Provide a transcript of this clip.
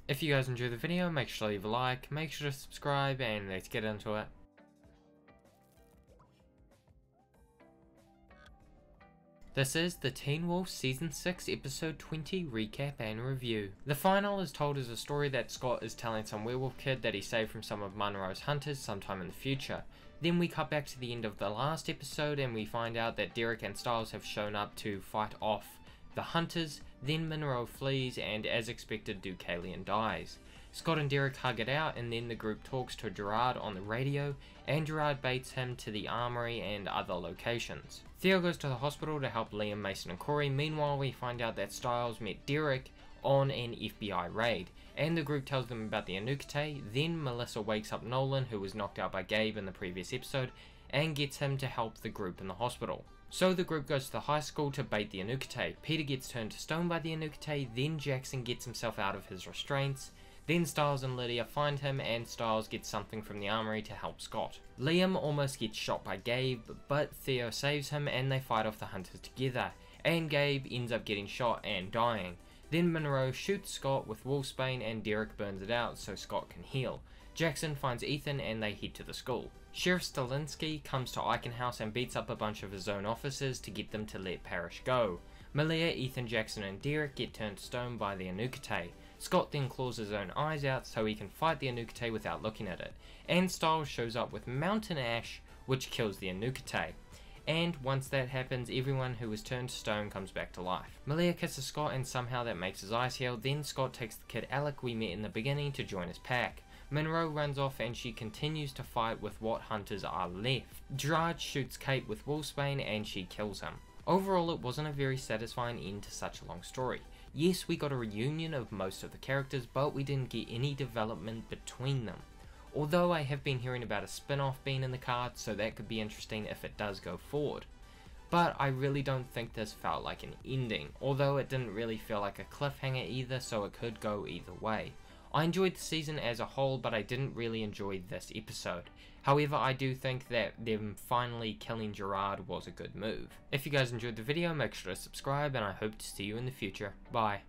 If you guys enjoyed the video, make sure to leave a like, make sure to subscribe, and let's get into it. This is the Teen Wolf Season 6 Episode 20 recap and review. The final is told as a story that Scott is telling some werewolf kid that he saved from some of Monroe's hunters sometime in the future. Then we cut back to the end of the last episode and we find out that Derek and Stiles have shown up to fight off the hunters. Then Monroe flees and, as expected, Deucalion dies. Scott and Derek hug it out, and then the group talks to Gerard on the radio, and Gerard baits him to the armory and other locations. Theo goes to the hospital to help Liam, Mason and Corey. Meanwhile, we find out that Stiles met Derek on an FBI raid, and the group tells them about the Anukete. Then Melissa wakes up Nolan, who was knocked out by Gabe in the previous episode, and gets him to help the group in the hospital. So the group goes to the high school to bait the Anukete. Peter gets turned to stone by the Anukete, then Jackson gets himself out of his restraints. Then Stiles and Lydia find him, and Stiles gets something from the armory to help Scott. Liam almost gets shot by Gabe, but Theo saves him and they fight off the hunters together, and Gabe ends up getting shot and dying. Then Monroe shoots Scott with Wolfsbane and Derek burns it out so Scott can heal. Jackson finds Ethan and they head to the school. Sheriff Stilinski comes to Icon House and beats up a bunch of his own officers to get them to let Parrish go. Malia, Ethan, Jackson and Derek get turned to stone by the Anukete. Scott then claws his own eyes out so he can fight the Anukete without looking at it. And Stiles shows up with Mountain Ash, which kills the Anukete. And once that happens, everyone who was turned to stone comes back to life. Malia kisses Scott and somehow that makes his eyes heal. Then Scott takes the kid Alec we met in the beginning to join his pack. Monroe runs off and she continues to fight with what hunters are left. Gerard shoots Kate with Wolfsbane and she kills him. Overall, it wasn't a very satisfying end to such a long story. Yes, we got a reunion of most of the characters, but we didn't get any development between them. Although I have been hearing about a spin-off being in the cards, so that could be interesting if it does go forward. But I really don't think this felt like an ending, although it didn't really feel like a cliffhanger either, so it could go either way. I enjoyed the season as a whole, but I didn't really enjoy this episode. However, I do think that them finally killing Gerard was a good move. If you guys enjoyed the video, make sure to subscribe, and I hope to see you in the future. Bye.